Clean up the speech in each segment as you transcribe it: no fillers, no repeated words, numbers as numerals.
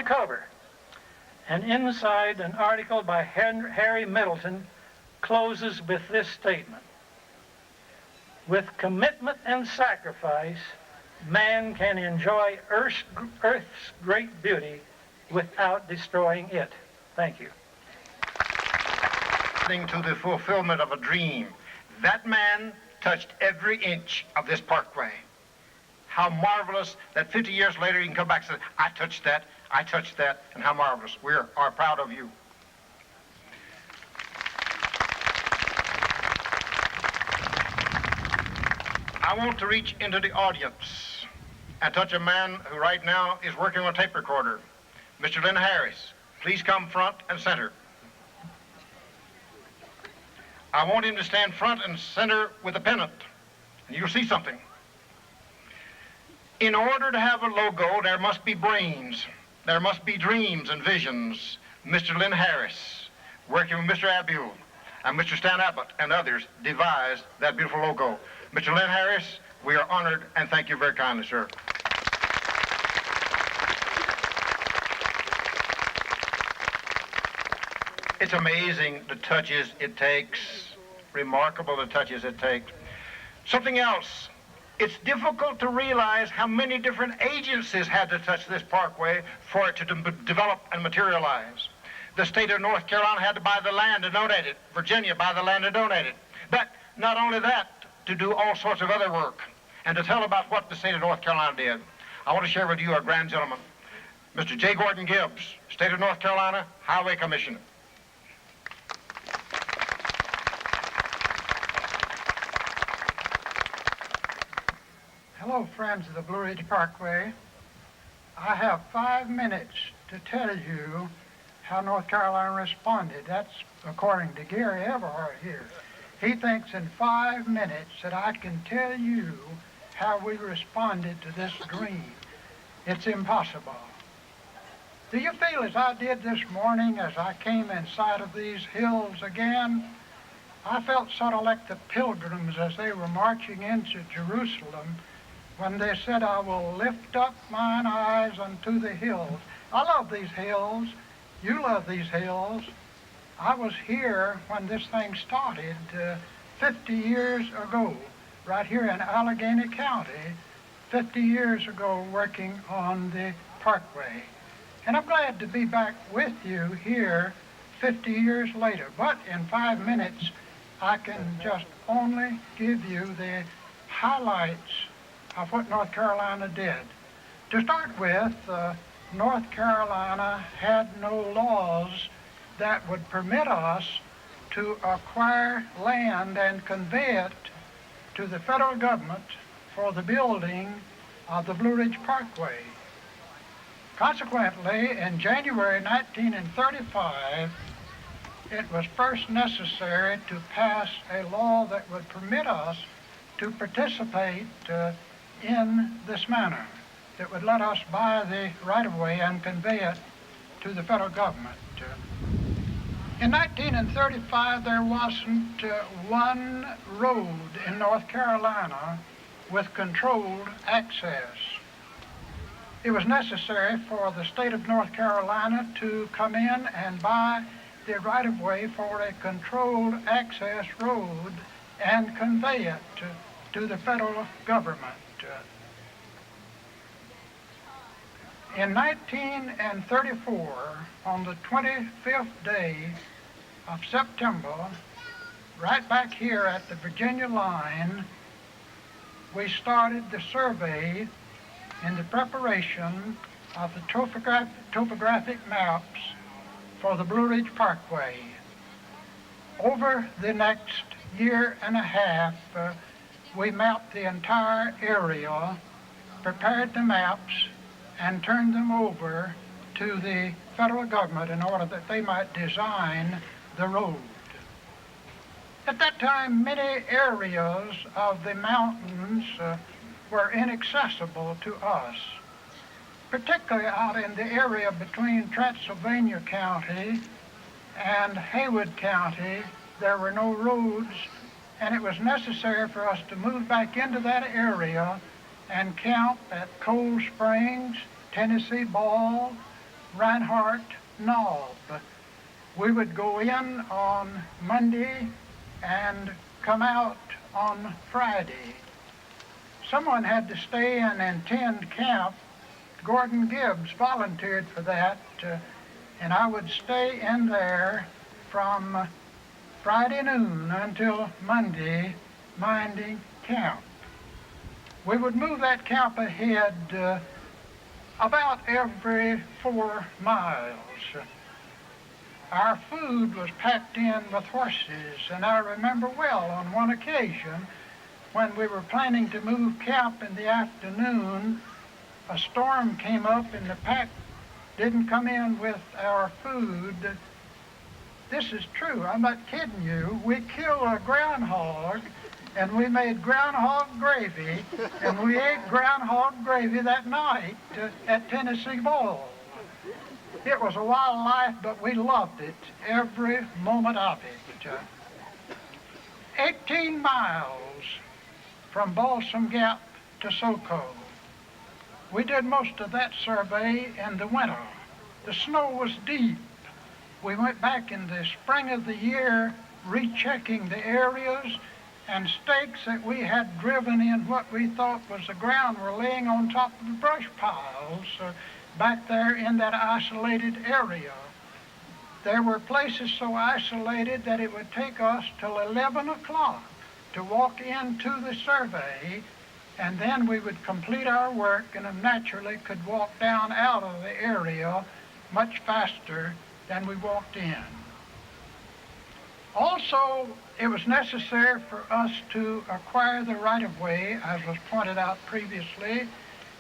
cover. And inside, an article by Harry Middleton closes with this statement: with commitment and sacrifice, man can enjoy Earth's great beauty without destroying it. Thank you. To the fulfillment of a dream. That man touched every inch of this parkway. How marvelous that 50 years later he can come back and say, I touched that, and how marvelous. We are proud of you. I want to reach into the audience and touch a man who right now is working on a tape recorder. Mr. Lynn Harris, please come front and center. I want him to stand front and center with a pennant, and you'll see something. In order to have a logo, there must be brains. There must be dreams and visions. Mr. Lynn Harris, working with Mr. Abule and Mr. Stan Abbott and others, devised that beautiful logo. Mr. Lynn Harris, we are honored and thank you very kindly, sir. It's amazing the touches it takes, remarkable the touches it takes. Something else, it's difficult to realize how many different agencies had to touch this parkway for it to develop and materialize. The state of North Carolina had to buy the land and donate it. Virginia buy the land and donate it. But not only that, to do all sorts of other work and to tell about what the state of North Carolina did. I want to share with you our grand gentleman, Mr. J. Gordon Gibbs, State of North Carolina Highway Commissioner. Hello, friends of the Blue Ridge Parkway. I have 5 minutes to tell you how North Carolina responded. That's according to Gary Everhart here. He thinks in 5 minutes that I can tell you how we responded to this dream. It's impossible. Do you feel as I did this morning as I came in sight of these hills again? I felt sort of like the pilgrims as they were marching into Jerusalem when they said, I will lift up mine eyes unto the hills. I love these hills. You love these hills. I was here when this thing started 50 years ago, right here in Allegheny County, 50 years ago working on the Parkway. And I'm glad to be back with you here 50 years later. But in 5 minutes, I can just only give you the highlights of what North Carolina did. To start with, North Carolina had no laws that would permit us to acquire land and convey it to the federal government for the building of the Blue Ridge Parkway. Consequently, in January 1935, it was first necessary to pass a law that would permit us to participate in this manner, that would let us buy the right-of-way and convey it to the federal government. In 1935, there wasn't one road in North Carolina with controlled access. It was necessary for the state of North Carolina to come in and buy the right-of-way for a controlled access road and convey it to the federal government. In 1934, on the 25th day of September, right back here at the Virginia line, we started the survey in the preparation of the topographic maps for the Blue Ridge Parkway. Over the next year and a half, we mapped the entire area, prepared the maps, and turned them over to the federal government in order that they might design the road. At that time, many areas of the mountains were inaccessible to us, particularly out in the area between Transylvania County and Haywood County. There were no roads, and it was necessary for us to move back into that area and camp at Cold Springs, Tennessee Ball, Reinhardt Knob. We would go in on Monday and come out on Friday. Someone had to stay in and tend camp. Gordon Gibbs volunteered for that, and I would stay in there from Friday noon until Monday, minding camp. We would move that camp ahead about every 4 miles. Our food was packed in with horses, and I remember well on one occasion when we were planning to move camp in the afternoon, a storm came up and the pack didn't come in with our food. This is true, I'm not kidding you. We killed a groundhog and we made groundhog gravy, and we ate groundhog gravy that night at Tennessee Bowl. It was a wild life, but we loved it, every moment of it. 18 miles from Balsam Gap to Soco. We did most of that survey in the winter. The snow was deep. We went back in the spring of the year, rechecking the areas, and stakes that we had driven in what we thought was the ground were laying on top of the brush piles back there in that isolated area. There were places so isolated that it would take us till 11 o'clock to walk into the survey, and then we would complete our work and naturally could walk down out of the area much faster than we walked in. Also, it was necessary for us to acquire the right-of-way, as was pointed out previously,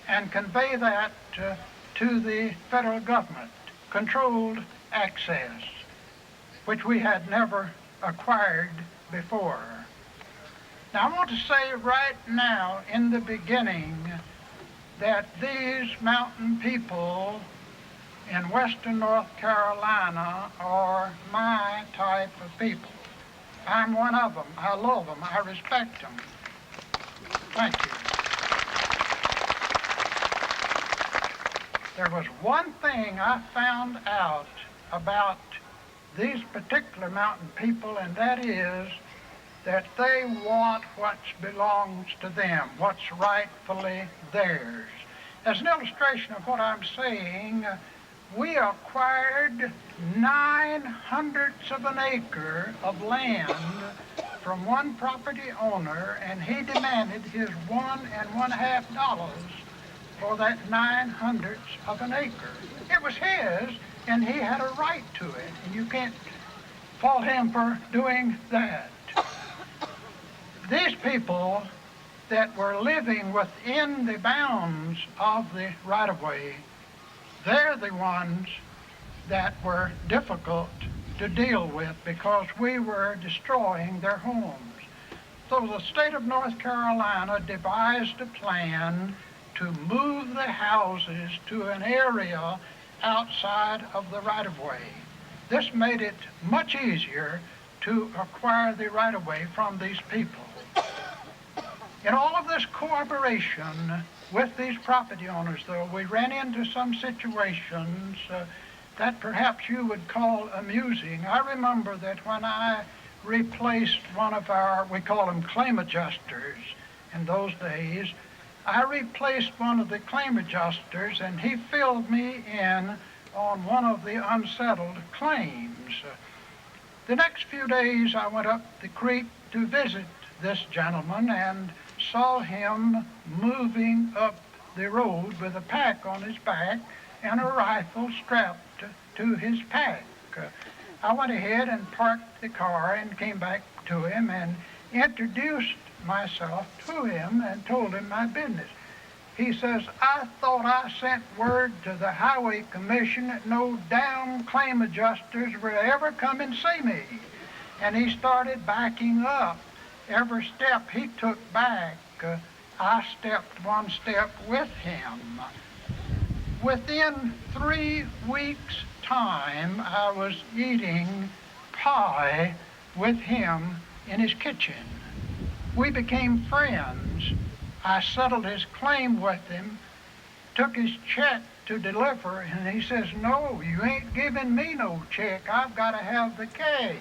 and convey that to the federal government, controlled access, which we had never acquired before. Now, I want to say right now in the beginning that these mountain people in western North Carolina are my type of people. I'm one of them. I love them. I respect them. Thank you. There was one thing I found out about these particular mountain people, and that is that they want what belongs to them, what's rightfully theirs. As an illustration of what I'm saying, we acquired 9/100 of an acre of land from one property owner, and he demanded his $1.50 for that 9/100 of an acre. It was his, and he had a right to it, and you can't fault him for doing that. These people that were living within the bounds of the right-of-way, they're the ones that were difficult to deal with because we were destroying their homes. So the state of North Carolina devised a plan to move the houses to an area outside of the right-of-way. This made it much easier to acquire the right-of-way from these people. In all of this cooperation with these property owners, though, we ran into some situations that perhaps you would call amusing. I remember that when I replaced one of our, we call them claim adjusters in those days, I replaced one of the claim adjusters, and he filled me in on one of the unsettled claims. The next few days I went up the creek to visit this gentleman and saw him moving up the road with a pack on his back and a rifle strapped to his pack. I went ahead and parked the car and came back to him and introduced myself to him and told him my business. He says, "I thought I sent word to the Highway Commission that no damn claim adjusters would ever come and see me." And he started backing up. Every step he took back, I stepped one step with him. Within 3 weeks' time, I was eating pie with him in his kitchen. We became friends. I settled his claim with him, took his check to deliver, and he says, no, you ain't giving me no check. I've got to have the cash.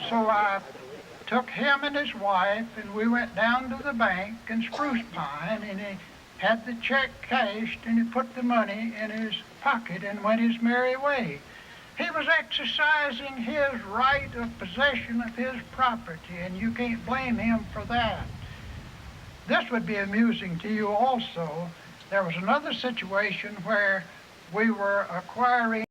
So I took him and his wife, and we went down to the bank in Spruce Pine, and he had the check cashed, and he put the money in his pocket and went his merry way. He was exercising his right of possession of his property, and you can't blame him for that. This would be amusing to you also. There was another situation where we were acquiring